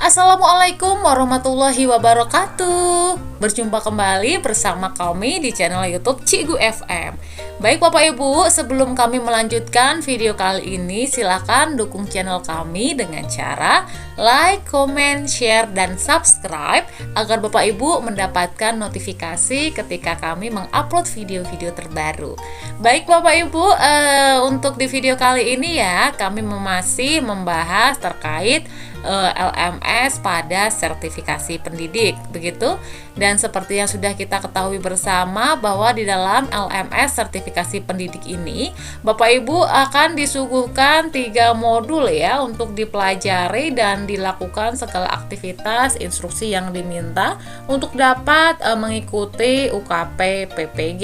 Assalamualaikum warahmatullahi wabarakatuh. Berjumpa kembali bersama kami di channel YouTube Cikgu FM. Baik Bapak Ibu, sebelum kami melanjutkan video kali ini, silakan dukung channel kami dengan cara like, comment, share, dan subscribe agar Bapak Ibu mendapatkan notifikasi ketika kami mengupload video-video terbaru. Baik Bapak Ibu, untuk di video kali ini ya, kami masih membahas terkait LMS pada sertifikasi pendidik, begitu. Dan seperti yang sudah kita ketahui bersama bahwa di dalam LMS sertifikasi pendidik ini Bapak Ibu akan disuguhkan 3 modul ya untuk dipelajari dan dilakukan segala aktivitas instruksi yang diminta untuk dapat mengikuti UKP PPG.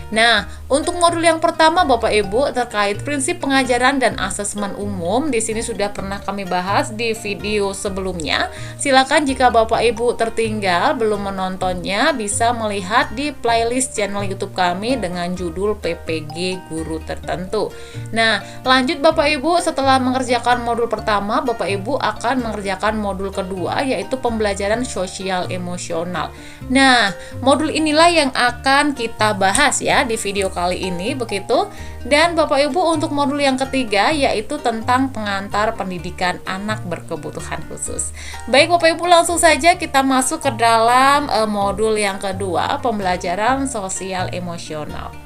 Nah, untuk modul yang pertama Bapak Ibu terkait prinsip pengajaran dan asesmen umum, di sini sudah pernah kami bahas di video sebelumnya. Silakan jika Bapak Ibu tertinggal belum menontonnya, bisa melihat di playlist channel YouTube kami dengan judul PPG Guru Tertentu. Nah, lanjut Bapak Ibu, setelah mengerjakan modul pertama, Bapak Ibu akan mengerjakan modul kedua, yaitu pembelajaran sosial emosional. Nah, modul inilah yang akan kita bahas ya di video kali ini, begitu. Dan Bapak Ibu untuk modul yang ketiga yaitu tentang pengantar pendidikan anak berkebutuhan khusus. Baik Bapak Ibu, langsung saja kita masuk ke dalam modul yang kedua, pembelajaran sosial emosional.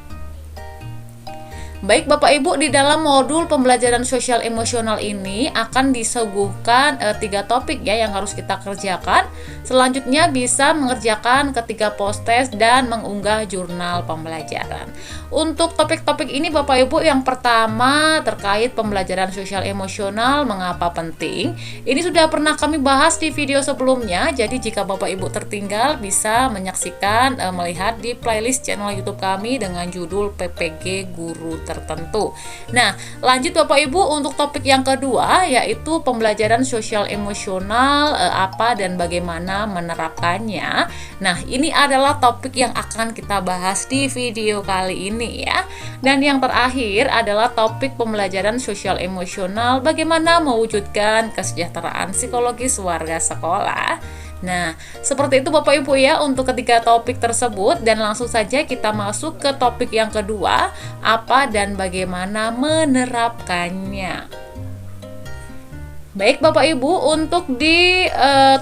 Baik Bapak Ibu, di dalam modul pembelajaran sosial emosional ini akan disuguhkan 3 topik ya yang harus kita kerjakan. Selanjutnya bisa mengerjakan ketiga post test dan mengunggah jurnal pembelajaran. Untuk topik-topik ini Bapak Ibu, yang pertama terkait pembelajaran sosial emosional mengapa penting. Ini sudah pernah kami bahas di video sebelumnya. Jadi jika Bapak Ibu tertinggal bisa menyaksikan melihat di playlist channel YouTube kami dengan judul PPG Guru Tertentu. Nah, lanjut Bapak Ibu untuk topik yang kedua yaitu pembelajaran sosial emosional, apa dan bagaimana menerapkannya. Nah, ini adalah topik yang akan kita bahas di video kali ini ya. Dan yang terakhir adalah topik pembelajaran sosial emosional, bagaimana mewujudkan kesejahteraan psikologis warga sekolah. Nah, seperti itu Bapak Ibu ya untuk ketiga topik tersebut, dan langsung saja kita masuk ke topik yang kedua, apa dan bagaimana menerapkannya. Baik Bapak Ibu, untuk di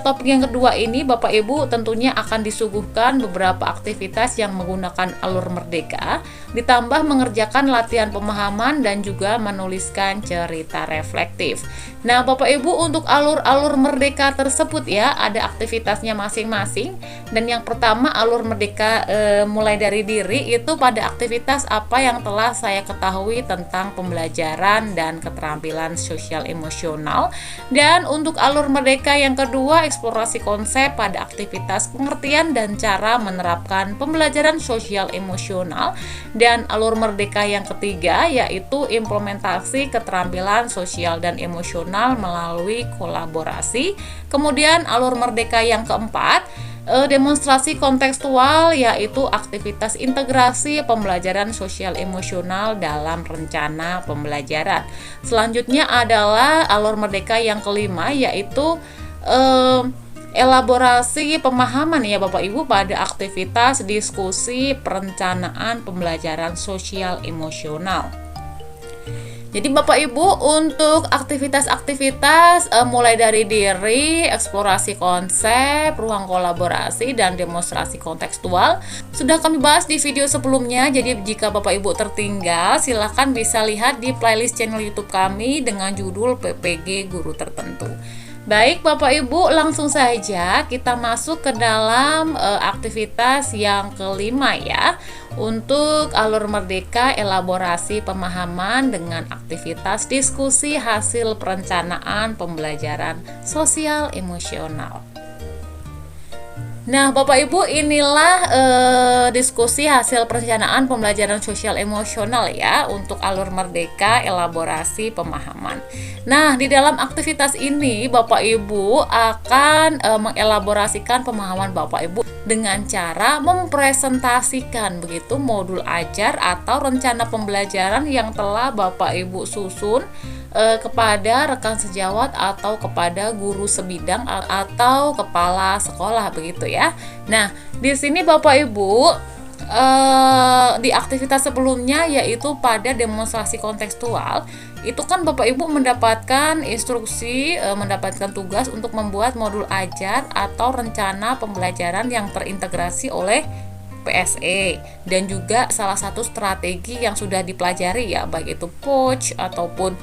topik yang kedua ini Bapak Ibu tentunya akan disuguhkan beberapa aktivitas yang menggunakan alur merdeka, ditambah mengerjakan latihan pemahaman dan juga menuliskan cerita reflektif. Nah Bapak Ibu, untuk alur-alur merdeka tersebut ya ada aktivitasnya masing-masing. Dan yang pertama, alur merdeka mulai dari diri, itu pada aktivitas apa yang telah saya ketahui tentang pembelajaran dan keterampilan sosial emosional. Dan untuk alur merdeka yang kedua, eksplorasi konsep pada aktivitas pengertian dan cara menerapkan pembelajaran sosial emosional. Dan alur merdeka yang ketiga yaitu implementasi keterampilan sosial dan emosional melalui kolaborasi. Kemudian alur merdeka yang keempat, demonstrasi kontekstual, yaitu aktivitas integrasi pembelajaran sosial emosional dalam rencana pembelajaran. Selanjutnya adalah alur merdeka yang kelima yaitu elaborasi pemahaman ya Bapak Ibu pada aktivitas diskusi perencanaan pembelajaran sosial emosional. Jadi Bapak Ibu untuk aktivitas-aktivitas mulai dari diri, eksplorasi konsep, ruang kolaborasi, dan demonstrasi kontekstual sudah kami bahas di video sebelumnya. Jadi jika Bapak Ibu tertinggal, silahkan bisa lihat di playlist channel YouTube kami dengan judul PPG Guru Tertentu. Baik Bapak Ibu, langsung saja kita masuk ke dalam aktivitas yang kelima ya. Untuk alur merdeka, elaborasi pemahaman dengan aktivitas diskusi hasil perencanaan pembelajaran sosial emosional. Nah Bapak Ibu, inilah diskusi hasil perencanaan pembelajaran sosial emosional ya untuk alur merdeka, elaborasi pemahaman. Nah di dalam aktivitas ini Bapak Ibu akan mengelaborasikan pemahaman Bapak Ibu dengan cara mempresentasikan begitu modul ajar atau rencana pembelajaran yang telah Bapak Ibu susun kepada rekan sejawat atau kepada guru sebidang atau kepala sekolah begitu ya. Nah, di sini Bapak Ibu di aktivitas sebelumnya yaitu pada demonstrasi kontekstual itu kan Bapak Ibu mendapatkan instruksi, mendapatkan tugas untuk membuat modul ajar atau rencana pembelajaran yang terintegrasi oleh PSE, dan juga salah satu strategi yang sudah dipelajari ya, baik itu POC ataupun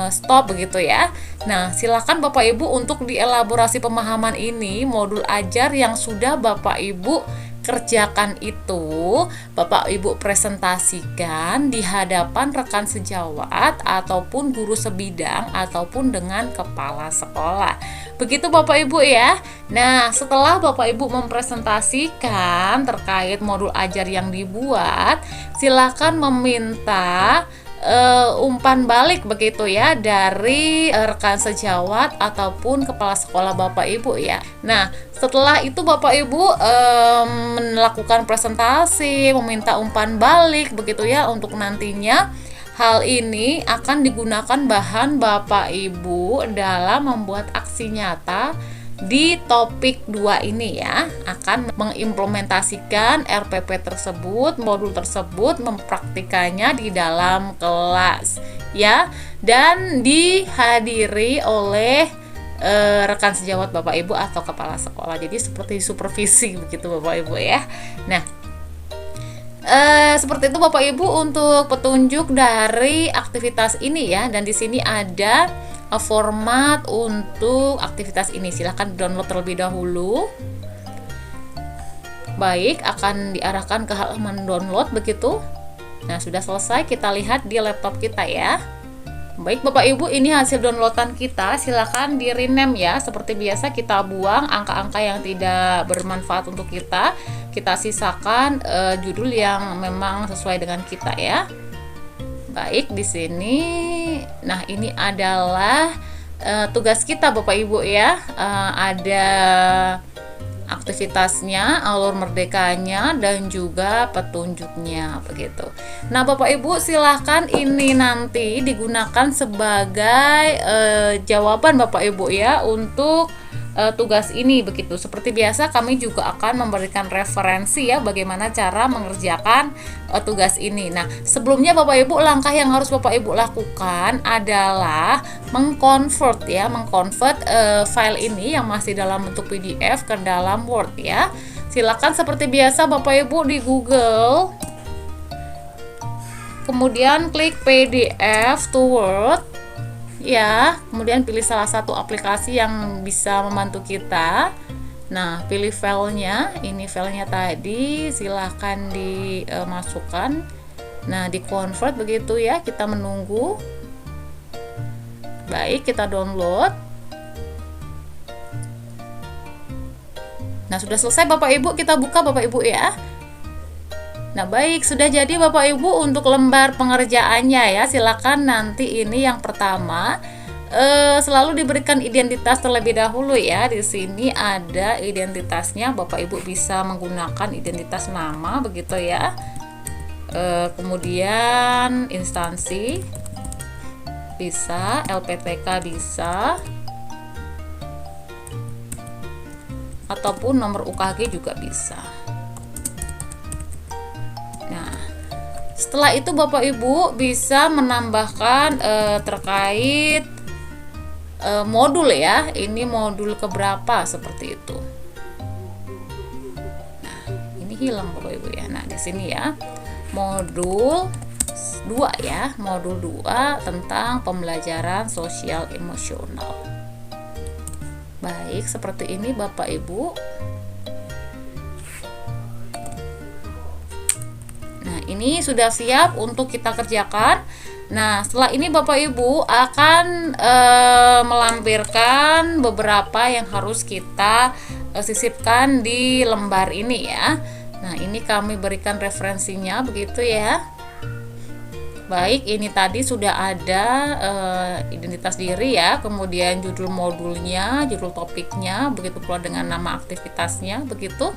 stop begitu ya. Nah, silakan Bapak Ibu untuk dielaborasi pemahaman ini, modul ajar yang sudah Bapak Ibu kerjakan itu Bapak Ibu presentasikan di hadapan rekan sejawat ataupun guru sebidang ataupun dengan kepala sekolah. Begitu Bapak Ibu ya. Nah, setelah Bapak Ibu mempresentasikan terkait modul ajar yang dibuat, silakan meminta umpan balik begitu ya dari rekan sejawat ataupun kepala sekolah Bapak Ibu ya. Nah, setelah itu Bapak Ibu melakukan presentasi, meminta umpan balik begitu ya, untuk nantinya hal ini akan digunakan bahan Bapak Ibu dalam membuat aksi nyata di topik 2 ini ya, akan mengimplementasikan RPP tersebut, modul tersebut, mempraktikannya di dalam kelas ya, dan dihadiri oleh rekan sejawat Bapak Ibu atau kepala sekolah. Jadi seperti supervisi begitu Bapak Ibu ya. Nah, seperti itu Bapak Ibu untuk petunjuk dari aktivitas ini ya, dan di sini ada format untuk aktivitas ini. Silahkan download terlebih dahulu. Baik, akan diarahkan ke halaman download begitu. Nah, sudah selesai, kita lihat di laptop kita ya. Baik Bapak Ibu, ini hasil downloadan kita. Silahkan di rename ya. Seperti biasa kita buang angka-angka yang tidak bermanfaat untuk kita. Kita sisakan judul yang memang sesuai dengan kita ya. Baik, di sini. Nah, ini adalah tugas kita Bapak Ibu ya. Ada aktivitasnya, alur merdekanya, dan juga petunjuknya begitu. Nah, Bapak Ibu silahkan ini nanti digunakan sebagai jawaban Bapak Ibu ya untuk tugas ini begitu. Seperti biasa kami juga akan memberikan referensi ya bagaimana cara mengerjakan tugas ini. Nah, sebelumnya Bapak Ibu, langkah yang harus Bapak Ibu lakukan adalah mengkonvert file ini yang masih dalam bentuk PDF ke dalam Word ya. Silakan seperti biasa Bapak Ibu di Google, kemudian klik PDF to Word ya, kemudian pilih salah satu aplikasi yang bisa membantu kita. Nah, pilih filenya, ini filenya tadi, silahkan dimasukkan. Nah, di convert begitu ya, kita menunggu. Baik, kita download. Nah, sudah selesai Bapak Ibu, kita buka Bapak Ibu ya. Nah, baik, sudah jadi Bapak Ibu untuk lembar pengerjaannya ya. Silakan nanti ini yang pertama selalu diberikan identitas terlebih dahulu ya. Di sini ada identitasnya. Bapak Ibu bisa menggunakan identitas nama begitu ya. Kemudian instansi bisa, LPTK bisa, ataupun nomor UKG juga bisa. Nah, setelah itu Bapak Ibu bisa menambahkan terkait modul ya. Ini modul keberapa seperti itu. Nah, ini hilang Bapak Ibu ya. Nah, di sini ya. Modul 2 ya. Modul 2 tentang pembelajaran sosial emosional. Baik, seperti ini Bapak Ibu. Ini sudah siap untuk kita kerjakan. Nah, setelah ini Bapak Ibu akan melampirkan beberapa yang harus kita sisipkan di lembar ini ya. Nah, ini kami berikan referensinya begitu ya. Baik, ini tadi sudah ada identitas diri ya, kemudian judul modulnya, judul topiknya, begitu pula dengan nama aktivitasnya, begitu.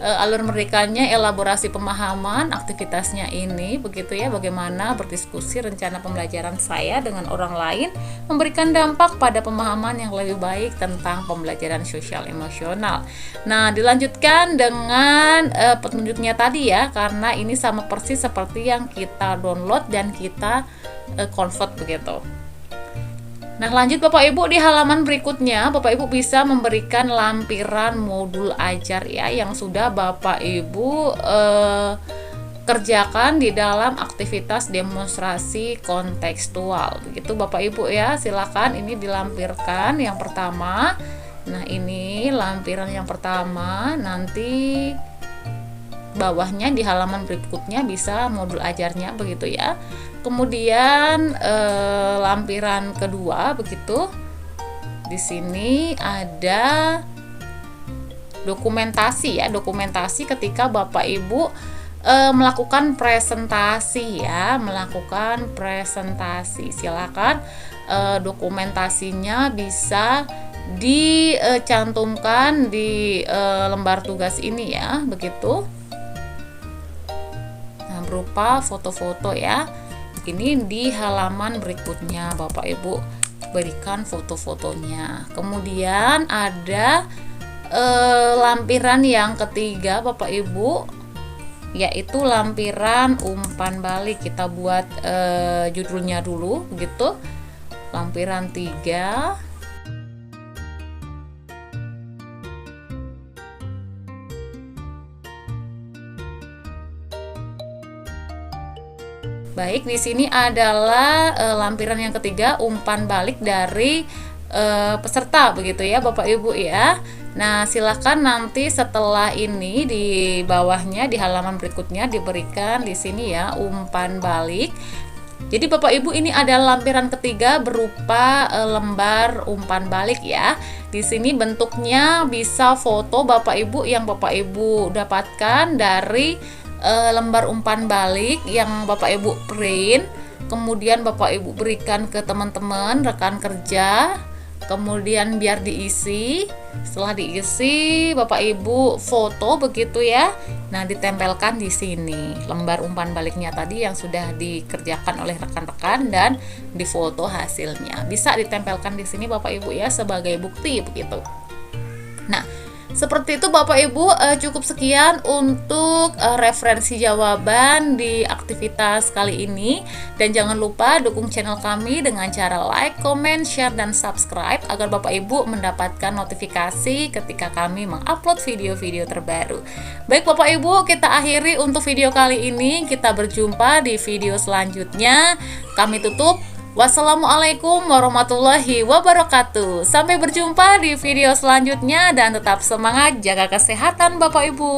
Alur merdekanya, elaborasi pemahaman aktivitasnya ini, begitu ya, bagaimana berdiskusi rencana pembelajaran saya dengan orang lain memberikan dampak pada pemahaman yang lebih baik tentang pembelajaran sosial emosional. Nah, dilanjutkan dengan petunjuknya tadi ya, karena ini sama persis seperti yang kita download dan kita convert begitu. Nah, lanjut Bapak Ibu, di halaman berikutnya Bapak Ibu bisa memberikan lampiran modul ajar ya, yang sudah Bapak Ibu kerjakan di dalam aktivitas demonstrasi kontekstual. Begitu Bapak Ibu ya, silakan ini dilampirkan yang pertama. Nah, ini lampiran yang pertama, nanti bawahnya di halaman berikutnya bisa modul ajarnya begitu ya. Kemudian lampiran kedua begitu. Di sini ada dokumentasi ya, dokumentasi ketika Bapak Ibu melakukan presentasi ya, melakukan presentasi. Silakan dokumentasinya bisa dicantumkan di lembar tugas ini ya, begitu. Nah, berupa foto-foto ya. Ini di halaman berikutnya Bapak Ibu berikan foto-fotonya. Kemudian ada lampiran yang ketiga Bapak Ibu, yaitu lampiran umpan balik. Kita buat judulnya dulu begitu. Lampiran 3. Baik, di sini adalah lampiran yang ketiga, umpan balik dari peserta begitu ya Bapak Ibu ya. Nah, silakan nanti setelah ini di bawahnya di halaman berikutnya diberikan di sini ya umpan balik. Jadi Bapak Ibu, ini adalah lampiran ketiga berupa lembar umpan balik ya. Di sini bentuknya bisa foto Bapak Ibu yang Bapak Ibu dapatkan dari lembar umpan balik yang Bapak Ibu print, kemudian Bapak Ibu berikan ke teman-teman, rekan kerja, kemudian biar diisi. Setelah diisi, Bapak Ibu foto begitu ya. Nah, ditempelkan di sini lembar umpan baliknya tadi yang sudah dikerjakan oleh rekan-rekan dan difoto hasilnya. Bisa ditempelkan di sini Bapak Ibu ya sebagai bukti begitu. Nah, seperti itu Bapak Ibu, cukup sekian untuk referensi jawaban di aktivitas kali ini. Dan jangan lupa dukung channel kami dengan cara like, comment, share, dan subscribe agar Bapak Ibu mendapatkan notifikasi ketika kami mengupload video-video terbaru. Baik Bapak Ibu, kita akhiri untuk video kali ini. Kita berjumpa di video selanjutnya. Kami tutup. Wassalamualaikum warahmatullahi wabarakatuh. Sampai berjumpa di video selanjutnya dan tetap semangat jaga kesehatan Bapak Ibu.